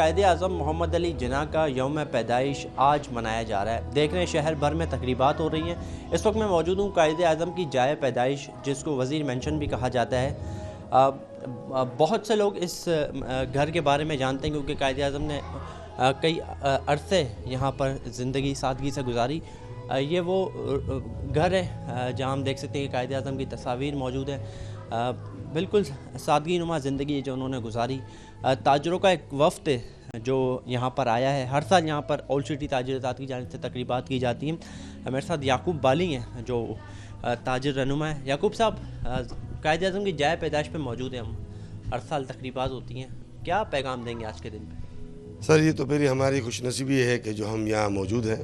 कायद-ए-आज़म मोहम्मद अली जिन्ना का यौम पैदाइश आज मनाया जा रहा है। देख रहे हैं शहर भर में तकरीबात हो रही हैं। इस वक्त मैं मौजूद हूँ कायद-ए-आज़म की जाए पैदाइश, जिसको वज़ीर मेंशन भी कहा जाता है। बहुत से लोग इस घर के बारे में जानते हैं क्योंकि कायद-ए-आज़म ने कई अरसे यहाँ पर ज़िंदगी सादगी से गुजारी। ये वो घर है जहाँ हम देख सकते हैं कि कायद-ए-आज़म की तस्वीर मौजूद है। बिल्कुल सादगी नुमा ज़िंदगी जो उन्होंने गुजारी। ताजरों का एक वफ़द जो यहाँ पर आया है। हर साल यहाँ पर ओल्ड सिटी ताजिर की जानिब से तकरीबात की जाती हैं। मेरे साथ याकूब बाली हैं जो ताजिर रहनुमा है। याकूब साहब, कायद-ए-आज़म की जाए पैदाइश पे मौजूद हैं हम। हर साल तकरीबात होती हैं, क्या पैगाम देंगे आज के दिन पे? सर, ये तो मेरी हमारी खुशनसीबी है कि जो हम यहाँ मौजूद हैं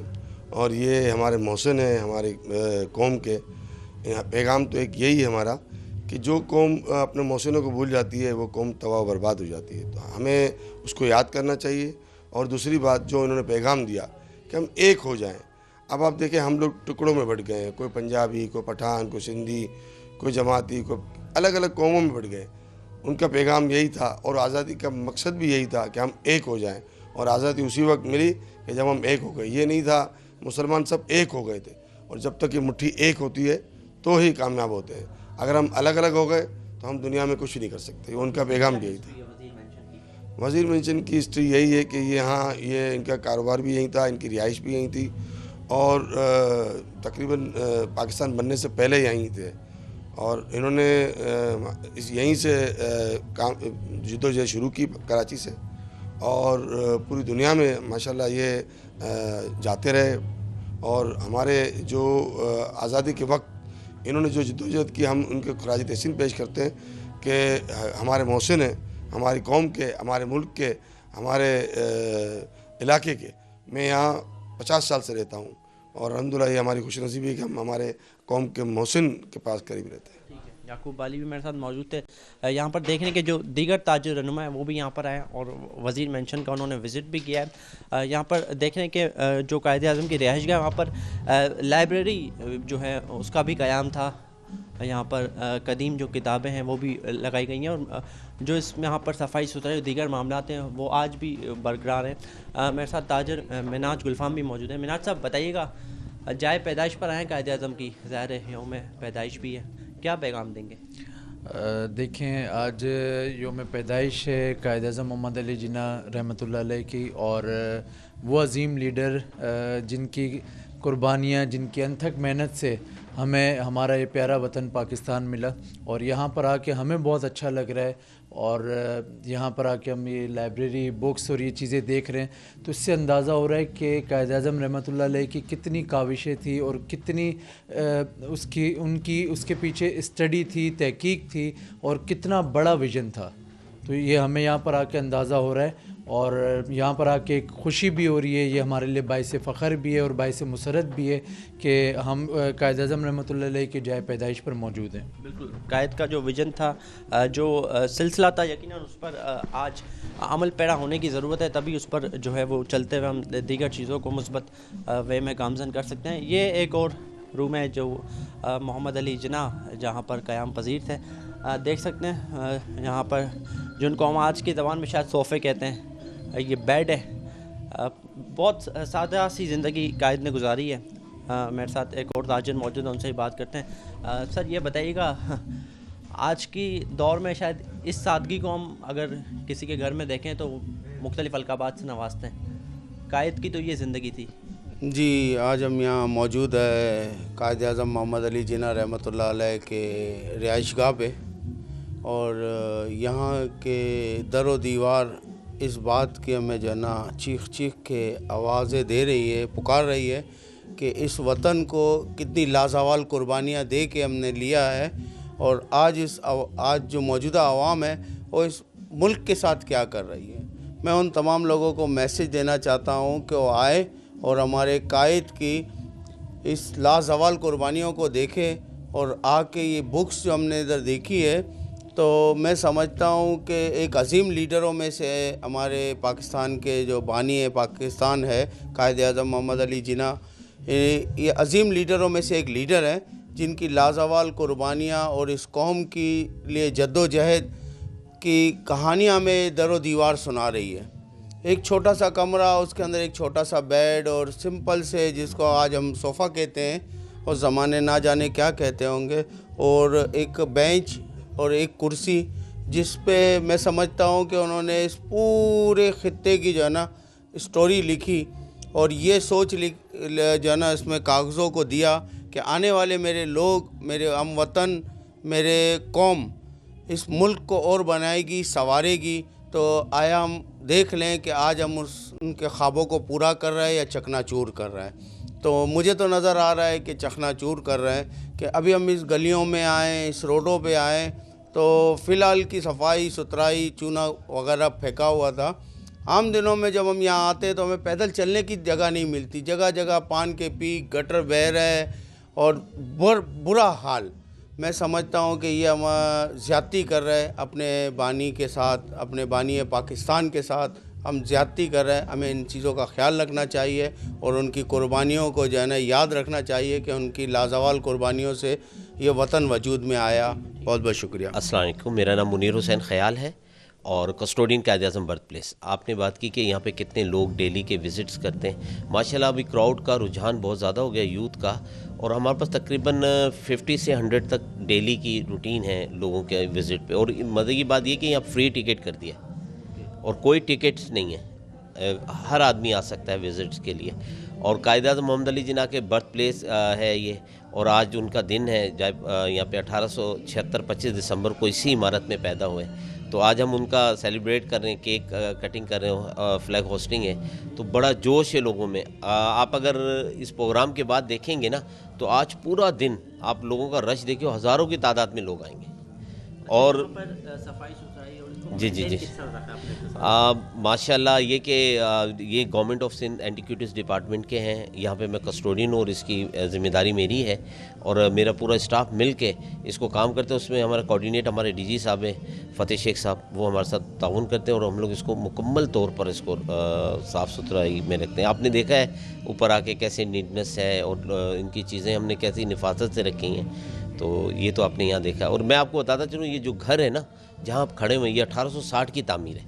और ये हमारे मोहसिन हैं हमारी कौम के। यहाँ पैगाम तो एक यही है हमारा कि जो कौम अपने मोहसिनों को भूल जाती है वो कौम तबाह बर्बाद हो जाती है। तो हमें उसको याद करना चाहिए। और दूसरी बात जो इन्होंने पैगाम दिया कि हम एक हो जाएं। अब आप देखें, हम लोग टुकड़ों में बँट गए हैं, कोई पंजाबी, कोई पठान, कोई सिंधी, कोई जमाती, कोई अलग अलग कौमों में बँट गए। उनका पैगाम यही था और आज़ादी का मकसद भी यही था कि हम एक हो जाएं। और आज़ादी उसी वक्त मिली कि जब हम एक हो गए। ये नहीं था मुसलमान सब एक हो गए थे। और जब तक ये मुट्ठी एक होती है तो ही कामयाब होते हैं। अगर हम अलग अलग हो गए तो हम दुनिया में कुछ नहीं कर सकते। उनका पैगाम भी यही था। वज़ीर मेंशन की हिस्ट्री यही है कि यहाँ ये इनका कारोबार भी यहीं था, इनकी रिहाइश भी यहीं थी और तकरीबन पाकिस्तान बनने से पहले यहीं थे। और इन्होंने यहीं से काम जद्दोजहद शुरू की कराची से और पूरी दुनिया में माशाल्लाह ये जाते रहे। और हमारे जो आज़ादी के वक्त इन्होंने जो जद्दोजहद की, हम उनके खराज तहसीन पेश करते हैं कि हमारे मोहसिन हैं, हमारी कौम के, हमारे मुल्क के, हमारे इलाके के। मैं यहाँ 50 साल से रहता हूँ और अल्हम्दुलिल्लाह ये हमारी खुशनसीबी है कि हम हमारे कौम के मोहसिन के पास करीब रहते हैं। याकूब बाली भी मेरे साथ मौजूद थे। यहाँ पर देखने के जो दीगर ताजिर रहनुमा हैं वो भी यहाँ पर आए और वज़ीर मेंशन का उन्होंने विज़िट भी किया है। यहाँ पर देखने के जो कायद-ए-आज़म की रिहाइशगाह, वहाँ पर लाइब्रेरी जो है उसका भी क़याम था। यहाँ पर कदीम जो किताबें हैं वो भी लगाई गई हैं और जो इसमें यहाँ पर सफाई सुथराई दीगर मामलात हैं वो आज भी बरकरार हैं। मेरे साथ ताजिर मिनाज गुलफ़ाम भी मौजूद है। मिनाज साहब, बताइएगा, जाए पैदाइश पर आए कायद-ए-आज़म की, ज़ाहिर है यौम पैदाइश भी है, क्या पैगाम देंगे? देखें, आज यौम पैदाइश है कायद-ए-आज़म मोहम्मद अली जिन्ना रहमतुल्लाह अलैह की। और वो अज़ीम लीडर जिनकी कुर्बानियाँ, जिनकी अनथक मेहनत से हमें हमारा ये प्यारा वतन पाकिस्तान मिला। और यहाँ पर आके हमें बहुत अच्छा लग रहा है। और यहाँ पर आके हम ये लाइब्रेरी, बुक्स और ये चीज़ें देख रहे हैं तो इससे अंदाज़ा हो रहा है कि कायद-ए-आज़म रहमतुल्लाह अलैह की कितनी काविशें थी और कितनी उसके पीछे स्टडी थी, तहकीक थी और कितना बड़ा विज़न था। तो ये हमें यहाँ पर आके अंदाज़ा हो रहा है और यहाँ पर आके एक खुशी भी हो रही है। ये हमारे लिए बाइस फ़ख्र भी है और बाइस मुसरत भी है कि हम कायद-ए-आज़म रहमतुल्लाह अलैह की जाए पैदाइश पर मौजूद हैं। बिल्कुल, कायद का जो विज़न था, जो सिलसिला था, यकीनन उस पर आज अमल पैरा होने की ज़रूरत है। तभी उस पर जो है वो चलते हुए हम दीगर चीज़ों को मुस्बत वे में गामज़न कर सकते हैं। ये एक और रूम है जो मोहम्मद अली जिन्ना जहाँ पर क़याम पज़ीर थे। देख सकते हैं यहाँ पर जिनको हम आज की ज़बान में शायद सोफ़े कहते हैं, ये बेड है। बहुत सादा सी ज़िंदगी कायद ने गुजारी है। मेरे साथ एक और ताजिर मौजूद है, उनसे ही बात करते हैं। सर, ये बताइएगा, आज की दौर में शायद इस सादगी को हम अगर किसी के घर में देखें तो मुख्तलिफ़ अलक़ाबात से नवाजते हैं। कायद की तो ये ज़िंदगी थी। जी, आज हम यहाँ मौजूद है कायद-ए-आज़म मोहम्मद अली जिन्ना रहमतुल्लाह अलैह के रिहाइशगाह पे। और यहाँ के दरो दीवार इस बात की हमें जो है ना चीख चीख के आवाज़ें दे रही है, पुकार रही है कि इस वतन को कितनी लाज़वाल कुर्बानियाँ दे के हमने लिया है। और आज जो मौजूदा आवाम है वो इस मुल्क के साथ क्या कर रही है। मैं उन तमाम लोगों को मैसेज देना चाहता हूँ कि वो आए और हमारे कायद की इस लाज़वाल कुर्बानियों को देखें। और आके ये बुक्स जो हमने इधर देखी है तो मैं समझता हूँ कि एक अज़ीम लीडरों में से हमारे पाकिस्तान के जो बानी पाकिस्तान है कायद-ए-आज़म मोहम्मद अली जिन्ना, ये अज़ीम लीडरों में से एक लीडर हैं जिनकी लाज़वाल कुर्बानियाँ और इस कौम की लिए जद्दोजहद की कहानियाँ में दरो दीवार सुना रही है। एक छोटा सा कमरा, उसके अंदर एक छोटा सा बेड और सिंपल से, जिसको आज हम सोफ़ा कहते हैं और ज़माने ना जाने क्या कहते होंगे, और एक बेंच और एक कुर्सी, जिस पे मैं समझता हूँ कि उन्होंने इस पूरे खित्ते की जो है ना स्टोरी लिखी और ये सोच जो है ना इसमें कागज़ों को दिया कि आने वाले मेरे लोग, मेरे हमवतन, मेरे कौम इस मुल्क को और बनाएगी, संवारेगी। तो आया हम देख लें कि आज हम उनके ख्वाबों को पूरा कर रहे हैं या चकनाचूर कर रहे हैं। तो मुझे तो नज़र आ रहा है कि चकनाचूर कर रहे हैं कि अभी हम इस गलियों में आएँ, इस रोडों पे आएँ तो फ़िलहाल की सफाई सुथराई, चूना वगैरह फेंका हुआ था। आम दिनों में जब हम यहाँ आते तो हमें पैदल चलने की जगह नहीं मिलती, जगह जगह पान के पीक, गटर बह रहे और बुरा हाल। मैं समझता हूँ कि ये हम ज़्यादती कर रहे हैं अपने बानी के साथ, अपने बानी पाकिस्तान के साथ हम ज़्यादती कर रहे हैं। हमें इन चीज़ों का ख्याल रखना चाहिए और उनकी कुर्बानियों को जो है ना याद रखना चाहिए कि उनकी लाजवाल कुर्बानियों से ये वतन वजूद में आया। बहुत बहुत शुक्रिया। अस्सलाम वालेकुम, मेरा नाम मुनीर हुसैन ख़याल है और कस्टोडियन कायद-ए-आज़म बर्थ प्लेस। आपने बात की कि यहाँ पे कितने लोग डेली के विज़िट्स करते हैं। माशाल्लाह अभी क्राउड का रुझान बहुत ज़्यादा हो गया यूथ का, और हमारे पास तकरीबन 50 से 100 तक डेली की रूटीन है लोगों के विज़िट पे। और मज़े की बात ये कि यहाँ फ्री टिकट कर दिया और कोई टिकट्स नहीं है, हर आदमी आ सकता है विज़िट्स के लिए। और कायद-ए-आज़म मोहम्मद अली जिन्ना के बर्थ प्लेस है ये, और आज उनका दिन है जब यहाँ पे 1876 25 दिसंबर को इसी इमारत में पैदा हुए। तो आज हम उनका सेलिब्रेट कर रहे हैं, केक कटिंग कर रहे हैं, फ्लैग होस्टिंग है, तो बड़ा जोश है लोगों में। आप अगर इस प्रोग्राम के बाद देखेंगे ना तो आज पूरा दिन आप लोगों का रश देखिए, हज़ारों की तादाद में लोग आएंगे। और सफाई सुथराई जी जी जी माशाल्लाह ये कि ये government of Sindh antiquities department के हैं, यहाँ पे मैं कस्टोडियन और इसकी ज़िम्मेदारी मेरी है और मेरा पूरा स्टाफ मिल के इसको काम करते हैं। उसमें हमारा कोऑर्डिनेट हमारे डीजी साहब हैं फ़तेह शेख साहब, वो हमारे साथ ताउन करते हैं और हम लोग इसको मुकम्मल तौर पर इसको साफ़ सुथराई में रखते हैं। आपने देखा है ऊपर आके कैसे नीटनेस है और इनकी चीज़ें हमने कैसी निफाजत से रखी हैं, तो ये तो आपने यहाँ देखा। और मैं आपको बताता चलूँ, ये जो घर है ना जहाँ आप खड़े हुए, ये 1860 की तामीर है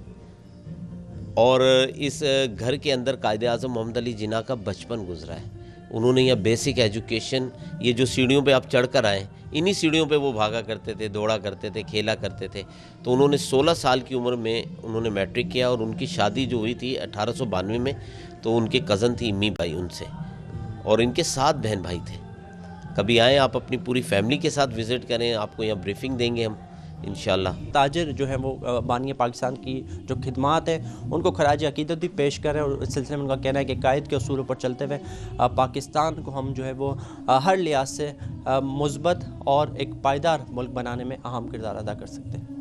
और इस घर के अंदर कायद-ए-आज़म मोहम्मद अली जिन्ना का बचपन गुजरा है। उन्होंने यहाँ बेसिक एजुकेशन, ये जो सीढ़ियों पे आप चढ़ कर आए, इन्हीं सीढ़ियों पे वो भागा करते थे, दौड़ा करते थे, खेला करते थे। तो उन्होंने 16 साल की उम्र में उन्होंने मैट्रिक किया और उनकी शादी जो हुई थी 1892 में, तो उनके कज़न थी इम्मी भाई उनसे, और इनके 7 बहन भाई थे। कभी आएँ आप अपनी पूरी फैमिली के साथ विज़िट करें, आपको यहाँ ब्रीफिंग देंगे हम इंशाल्लाह। ताजिर जो है वो बानी पाकिस्तान की जो खिदमात है उनको खराज अकीदत भी पेश करें, और इस सिलसिले में उनका कहना है कि कायद के उसूलों पर चलते हुए पाकिस्तान को हम जो है वो हर लिहाज से मुस्बत और एक पायदार मुल्क बनाने में अहम किरदार अदा कर सकते हैं।